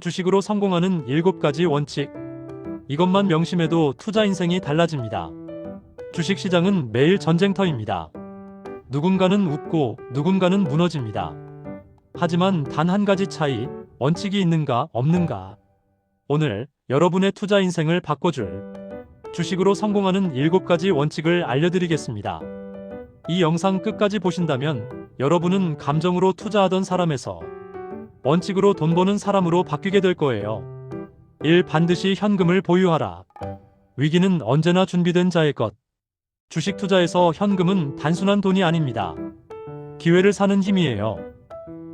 주식으로 성공하는 7가지 원칙. 이것만 명심해도 투자 인생이 달라집니다. 주식시장은 매일 전쟁터입니다. 누군가는 웃고 누군가는 무너집니다. 하지만 단 한 가지 차이, 원칙이 있는가 없는가. 오늘 여러분의 투자 인생을 바꿔줄 주식으로 성공하는 7가지 원칙을 알려드리겠습니다. 이 영상 끝까지 보신다면 여러분은 감정으로 투자하던 사람에서 원칙으로 돈 버는 사람으로 바뀌게 될 거예요. 1. 반드시 현금을 보유하라. 위기는 언제나 준비된 자의 것. 주식 투자에서 현금은 단순한 돈이 아닙니다. 기회를 사는 힘이에요.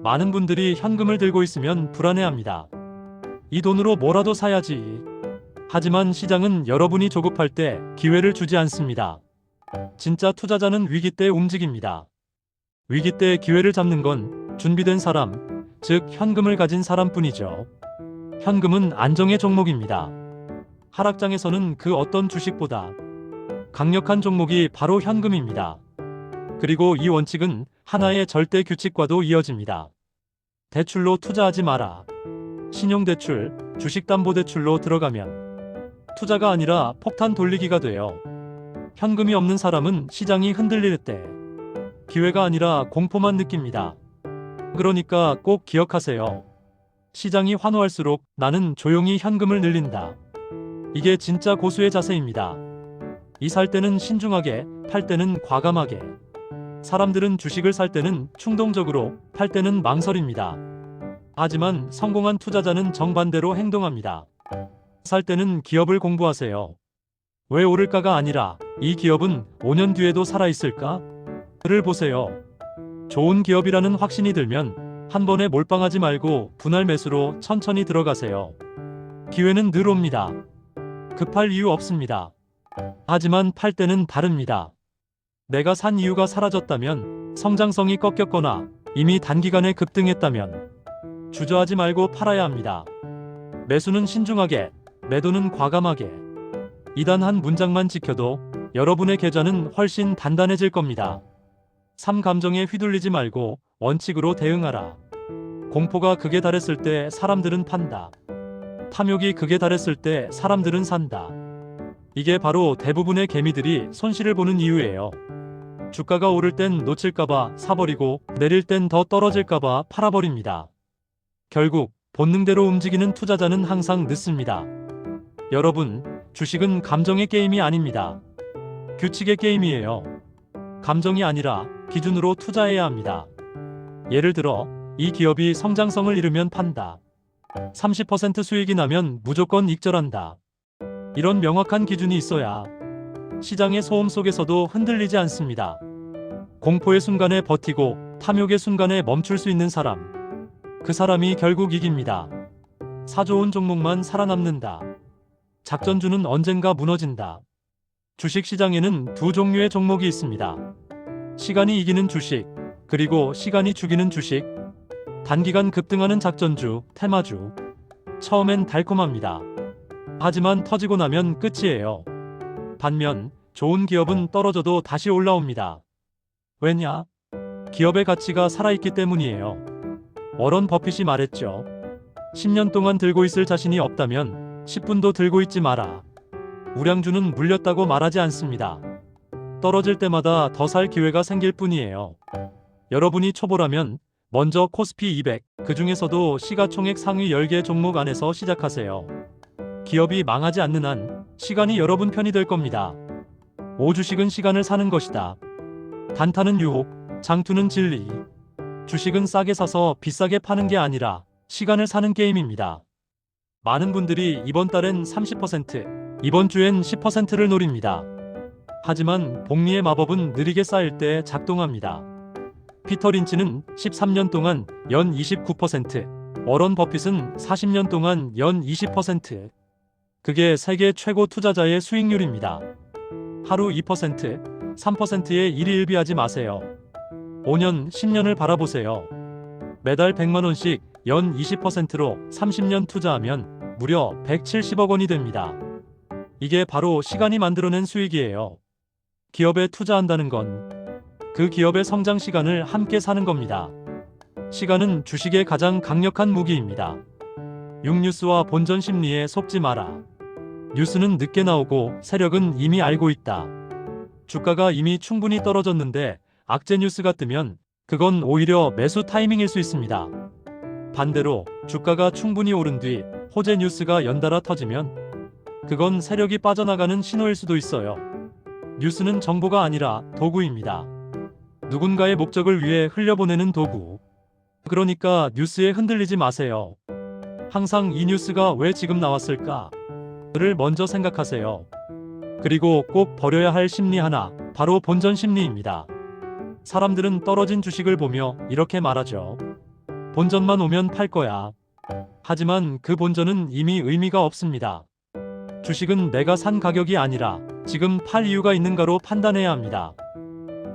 많은 분들이 현금을 들고 있으면 불안해합니다. 이 돈으로 뭐라도 사야지. 하지만 시장은 여러분이 조급할 때 기회를 주지 않습니다. 진짜 투자자는 위기 때 움직입니다. 위기 때 기회를 잡는 건 준비된 사람, 즉 현금을 가진 사람뿐이죠. 현금은 안정의 종목입니다. 하락장에서는 그 어떤 주식보다 강력한 종목이 바로 현금입니다. 그리고 이 원칙은 하나의 절대 규칙과도 이어집니다. 대출로 투자하지 마라. 신용대출, 주식담보대출로 들어가면 투자가 아니라 폭탄 돌리기가 돼요. 현금이 없는 사람은 시장이 흔들릴 때 기회가 아니라 공포만 느낍니다. 그러니까 꼭 기억하세요. 시장이 환호할수록 나는 조용히 현금을 늘린다. 이게 진짜 고수의 자세입니다. 이 살 때는 신중하게, 팔 때는 과감하게. 사람들은 주식을 살 때는 충동적으로, 팔 때는 망설입니다. 하지만 성공한 투자자는 정반대로 행동합니다. 살 때는 기업을 공부하세요. 왜 오를까가 아니라 이 기업은 5년 뒤에도 살아있을까? 를 보세요. 좋은 기업이라는 확신이 들면 한 번에 몰빵하지 말고 분할 매수로 천천히 들어가세요. 기회는 늘 옵니다. 급할 이유 없습니다. 하지만 팔 때는 다릅니다. 내가 산 이유가 사라졌다면, 성장성이 꺾였거나 이미 단기간에 급등했다면 주저하지 말고 팔아야 합니다. 매수는 신중하게, 매도는 과감하게. 이 단 한 문장만 지켜도 여러분의 계좌는 훨씬 단단해질 겁니다. 3. 감정에 휘둘리지 말고 원칙으로 대응하라. 공포가 극에 달했을 때 사람들은 판다. 탐욕이 극에 달했을 때 사람들은 산다. 이게 바로 대부분의 개미들이 손실을 보는 이유예요. 주가가 오를 땐 놓칠까봐 사버리고 내릴 땐 더 떨어질까봐 팔아버립니다. 결국 본능대로 움직이는 투자자는 항상 늦습니다. 여러분, 주식은 감정의 게임이 아닙니다. 규칙의 게임이에요. 감정이 아니라 기준으로 투자해야 합니다. 예를 들어 이 기업이 성장성을 잃으면 판다. 30% 수익이 나면 무조건 익절한다. 이런 명확한 기준이 있어야 시장의 소음 속에서도 흔들리지 않습니다. 공포의 순간에 버티고 탐욕의 순간에 멈출 수 있는 사람, 그 사람이 결국 이깁니다. 사 좋은 종목만 살아남는다. 작전주는 언젠가 무너진다. 주식시장에는 두 종류의 종목이 있습니다. 시간이 이기는 주식, 그리고 시간이 죽이는 주식. 단기간 급등하는 작전주, 테마주. 처음엔 달콤합니다. 하지만 터지고 나면 끝이에요. 반면 좋은 기업은 떨어져도 다시 올라옵니다. 왜냐? 기업의 가치가 살아있기 때문이에요. 워런 버핏이 말했죠. 10년 동안 들고 있을 자신이 없다면 10분도 들고 있지 마라. 우량주는 물렸다고 말하지 않습니다. 떨어질 때마다 더 살 기회가 생길 뿐이에요. 여러분이 초보라면 먼저 코스피 200, 그 중에서도 시가총액 상위 10개 종목 안에서 시작하세요. 기업이 망하지 않는 한 시간이 여러분 편이 될 겁니다. 5. 주식은 시간을 사는 것이다. 단타는 유혹, 장투는 진리. 주식은 싸게 사서 비싸게 파는 게 아니라 시간을 사는 게임입니다. 많은 분들이 이번 달엔 30%, 이번 주엔 10%를 노립니다. 하지만 복리의 마법은 느리게 쌓일 때 작동합니다. 피터 린치는 13년 동안 연 29%, 워런 버핏은 40년 동안 연 20%. 그게 세계 최고 투자자의 수익률입니다. 하루 2%, 3%에 일희일비하지 마세요. 5년, 10년을 바라보세요. 매달 100만 원씩 연 20%로 30년 투자하면 무려 170억 원이 됩니다. 이게 바로 시간이 만들어낸 수익이에요. 기업에 투자한다는 건 그 기업의 성장 시간을 함께 사는 겁니다. 시간은 주식의 가장 강력한 무기입니다. 6뉴스와 본전 심리에 속지 마라. 뉴스는 늦게 나오고 세력은 이미 알고 있다. 주가가 이미 충분히 떨어졌는데 악재 뉴스가 뜨면 그건 오히려 매수 타이밍일 수 있습니다. 반대로 주가가 충분히 오른 뒤 호재 뉴스가 연달아 터지면 그건 세력이 빠져나가는 신호일 수도 있어요. 뉴스는 정보가 아니라 도구입니다. 누군가의 목적을 위해 흘려보내는 도구. 그러니까 뉴스에 흔들리지 마세요. 항상 이 뉴스가 왜 지금 나왔을까? 를 먼저 생각하세요. 그리고 꼭 버려야 할 심리 하나, 바로 본전 심리입니다. 사람들은 떨어진 주식을 보며 이렇게 말하죠. 본전만 오면 팔 거야. 하지만 그 본전은 이미 의미가 없습니다. 주식은 내가 산 가격이 아니라 지금 팔 이유가 있는가로 판단해야 합니다.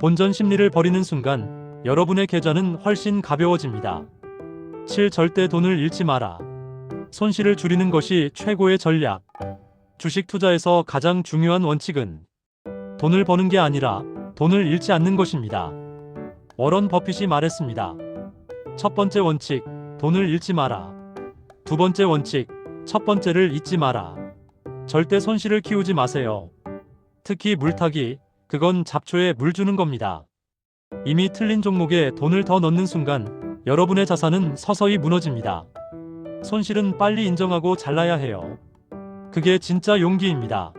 본전 심리를 버리는 순간 여러분의 계좌는 훨씬 가벼워집니다. 7. 절대 돈을 잃지 마라. 손실을 줄이는 것이 최고의 전략. 주식 투자에서 가장 중요한 원칙은 돈을 버는 게 아니라 돈을 잃지 않는 것입니다. 워런 버핏이 말했습니다. 첫 번째 원칙, 돈을 잃지 마라. 두 번째 원칙, 첫 번째를 잊지 마라. 절대 손실을 키우지 마세요. 특히 물타기, 그건 잡초에 물 주는 겁니다. 이미 틀린 종목에 돈을 더 넣는 순간 여러분의 자산은 서서히 무너집니다. 손실은 빨리 인정하고 잘라야 해요. 그게 진짜 용기입니다.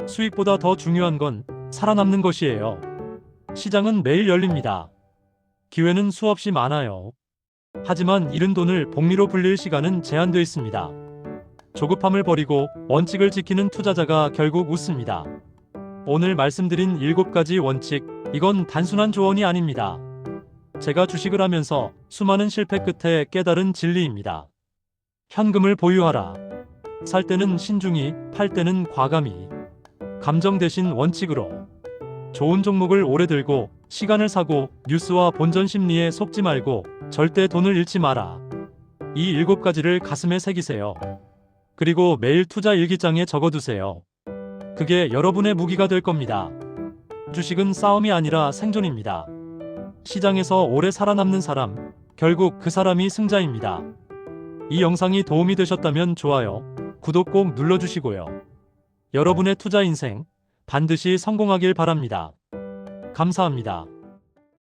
수익보다 더 중요한 건 살아남는 것이에요. 시장은 매일 열립니다. 기회는 수없이 많아요. 하지만 잃은 돈을 복리로 불릴 시간은 제한되어 있습니다. 조급함을 버리고 원칙을 지키는 투자자가 결국 웃습니다. 오늘 말씀드린 7가지 원칙, 이건 단순한 조언이 아닙니다. 제가 주식을 하면서 수많은 실패 끝에 깨달은 진리입니다. 현금을 보유하라. 살 때는 신중히, 팔 때는 과감히. 감정 대신 원칙으로. 좋은 종목을 오래 들고 시간을 사고 뉴스와 본전 심리에 속지 말고 절대 돈을 잃지 마라. 이 7가지를 가슴에 새기세요. 그리고 매일 투자 일기장에 적어두세요. 그게 여러분의 무기가 될 겁니다. 주식은 싸움이 아니라 생존입니다. 시장에서 오래 살아남는 사람, 결국 그 사람이 승자입니다. 이 영상이 도움이 되셨다면 좋아요, 구독 꼭 눌러주시고요. 여러분의 투자 인생 반드시 성공하길 바랍니다. 감사합니다.